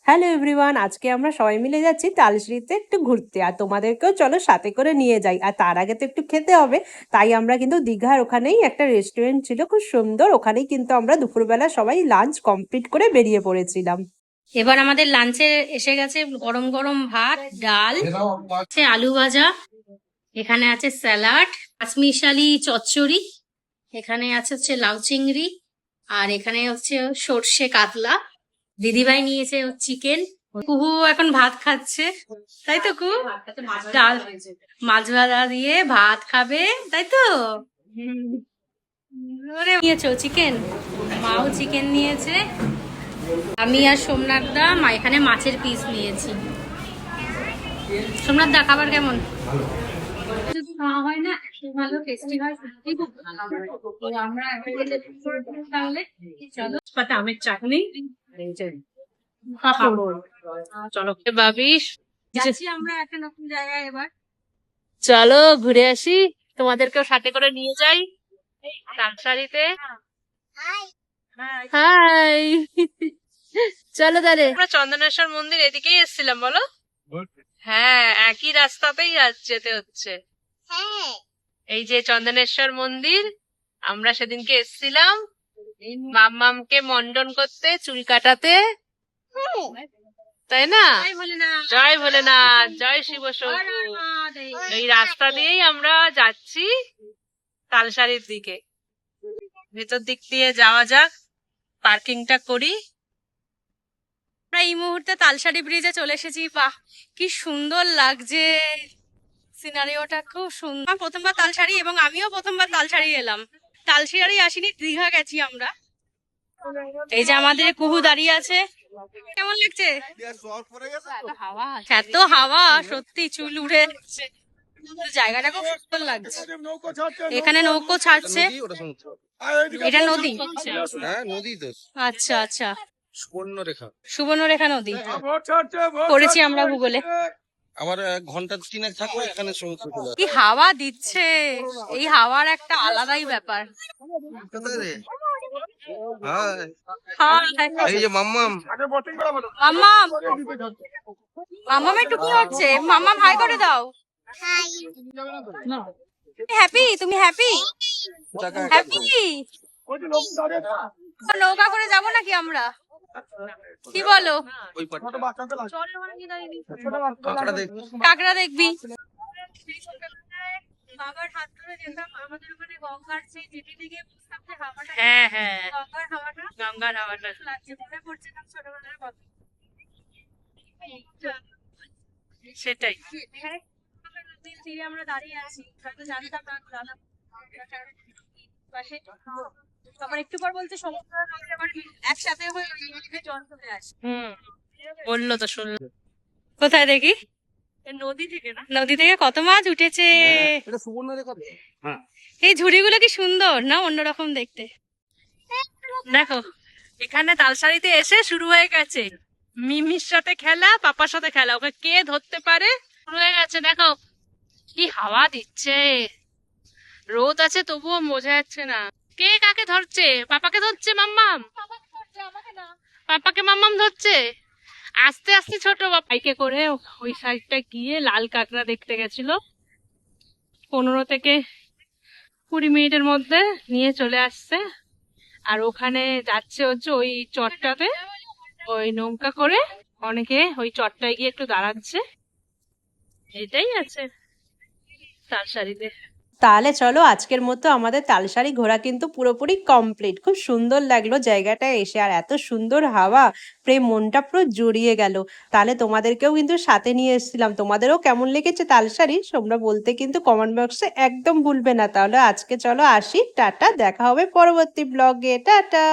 Hello everyone, আজকে আমরা সবাই মিলে যাচ্ছি তালশ্রীতে একটু ঘুরতে। আর তোমাদেরকেও চলো সাথে করে নিয়ে যাই। আর তার আগে তো একটু খেতে হবে, তাই আমরা কিন্তু দীঘার ওখানেই একটা রেস্টুরেন্ট ছিল খুব সুন্দর, ওখানেই কিন্তু আমরা দুপুরবেলা সবাই লাঞ্চ কমপ্লিট করে বেরিয়ে পড়েছিলাম। এবার আমাদের লাঞ্চে এসে গেছে গরম গরম ভাত, ডাল, আছে আলু ভাজা, এখানে আছে স্যালাড, পাঁচমিশালি চচ্চড়ি, এখানে হচ্ছে লাউ চিংড়ি, আর এখানে হচ্ছে সর্ষে কাতলা। দিদিভাই নিয়েছে চিকেন। কুহু এখন ভাত খাচ্ছে, তাই তো কুহু? ডাল মাছ ভাজা দিয়ে ভাত খাবে, তাই তো? ওরে নিয়েছো চিকেন, মাও চিকেন নিয়েছে, আমি আর সোমনাথ দা এখানে মাছের পিস নিয়েছি। সোমনাথ দা খাবার কেমন? যদি খাওয়া হয় না এত ভালো টেস্টি হয়, সত্যি খুব ভালো। আমরা তাহলে চলো পাতা আমের চাটনি, চলো ভাবিস যাচ্ছি আমরা একটা নতুন জায়গায়। এবার চলো ঘুরে আসি, তোমাদেরকেও সাথে করে নিয়ে যাই তালসারিতে। হাই, চলো তাহলে। আমরা চন্দনেশ্বর মন্দির এদিকেই এসেছিলাম বলো? হ্যাঁ, একই রাস্তাতেই যেতে হচ্ছে। এই যে চন্দনেশ্বর মন্দির, আমরা সেদিনকে এসেছিলাম মাম্মামকে মন্ডন করতে, চুল কাটাতে, তাই না? জয় ভোলেনাথ, জয় শিব শম্ভু। এই রাস্তা দিয়েই আমরা যাচ্ছি তালসারির দিকে। ভেতর দিক দিয়ে যাওয়া যাক, পার্কিংটা করি। আমরা এই মুহূর্তে তালসারি ব্রিজে চলে এসেছি। বাহ, কি সুন্দর লাগছে, সিনারিওটা খুব সুন্দর। প্রথমবার তালসারি, এবং আমিও প্রথমবার তালসারি এলাম। তালসারি আসিনি, দীঘা গেছি আমরা। এই যে আমাদের কুহু দাঁড়িয়ে আছে, কেমন লাগছে? এত হাওয়া, সত্যি চুল উড়ে যাচ্ছে। জায়গাটা খুব সুন্দর লাগছে। এখানে নৌকো ছাড়ছে, এটা নদী? আচ্ছা আচ্ছা, সুবর্ণরেখা নদী পড়েছি আমরা ভূগোলে। আমার ঘন্টা 3 থাকবে এখানে সমুদ্র। কি হাওয়া দিচ্ছে, এই হাওয়ার একটা আলাদাই ব্যাপার। এই যে মাম্মাম, মাম্মাম, মাম্মাম একটু কি হচ্ছে? মাম্মাম হাই করে দাও। হ্যাপি? তুমি হ্যাপি? হ্যাপি? নৌকা করে যাবো নাকি আমরা? কি বলো? কাঁকড়া দেখবি? বাবার হাত ধরে যেতাম, আমাদের ওখানে গঙ্গার সেই জেটি থেকে বুঝতাম যে হাওয়াটা, হ্যাঁ হ্যাঁ, গঙ্গার হাওয়াটা লাগছে। মনে পড়ছে না ছোটবেলার কথা, সেটাই। এখানে নদীর তীরে আমরা দাঁড়িয়ে আছি, হয়তো জানতাম না দাদা পাশে। তারপর একটু পর বলছে সমুদ্র নদী আবার একসাথে হয়ে জল চলে আসে। বললো তো, শুনলো। কোথায় দেখি? নদী থেকে না, নদী থেকে কত মাছ উঠেছে। এই ঝুড়িগুলো কি সুন্দর না, অন্যরকম দেখতে। দেখো, এখানে তালসারিতে এসে শুরু হয়ে গেছে মিমির সাথে খেলা, পাপার সাথে খেলা। ওকে কে ধরতে পারে, শুরু হয়ে গেছে। দেখো কি হাওয়া দিচ্ছে, রোদ আছে তবুও বোঝা যাচ্ছে না কে কাকে ধরছে। পাপাকে ধরছে মাম্মাম, পাপাকে মাম্মাম ধরছে। আস্তে আস্তে ছোট বাইকে করে ওই সাইডটা গিয়ে লাল কাঁকড়া দেখতে গেছিল। 15 থেকে 20 মিনিটের মধ্যে নিয়ে চলে আসছে। আর ওখানে যাচ্ছে হচ্ছে ওই চটটাতে, ওই নৌকা করে অনেকে ওই চটটায় গিয়ে একটু দাঁড়াচ্ছে। এটাই আছে তালসারিতে। তাহলে চলো, আজকের মতো আমাদের তালসারি ঘোরা কিন্তু পুরোপুরি কমপ্লিট। খুব সুন্দর লাগলো জায়গাটায় এসে, আর এত সুন্দর হাওয়া, প্রেম মনটা পুরো জড়িয়ে গেল। তাহলে তোমাদেরকেও কিন্তু সাথে নিয়ে এসেছিলাম। তোমাদেরও কেমন লেগেছে তালসারি তোমরা বলতে কিন্তু কমেন্ট বক্সে একদম ভুলবে না। তাহলে আজকে চলো আসি, টাটা, দেখা হবে পরবর্তী ব্লগে, টাটা।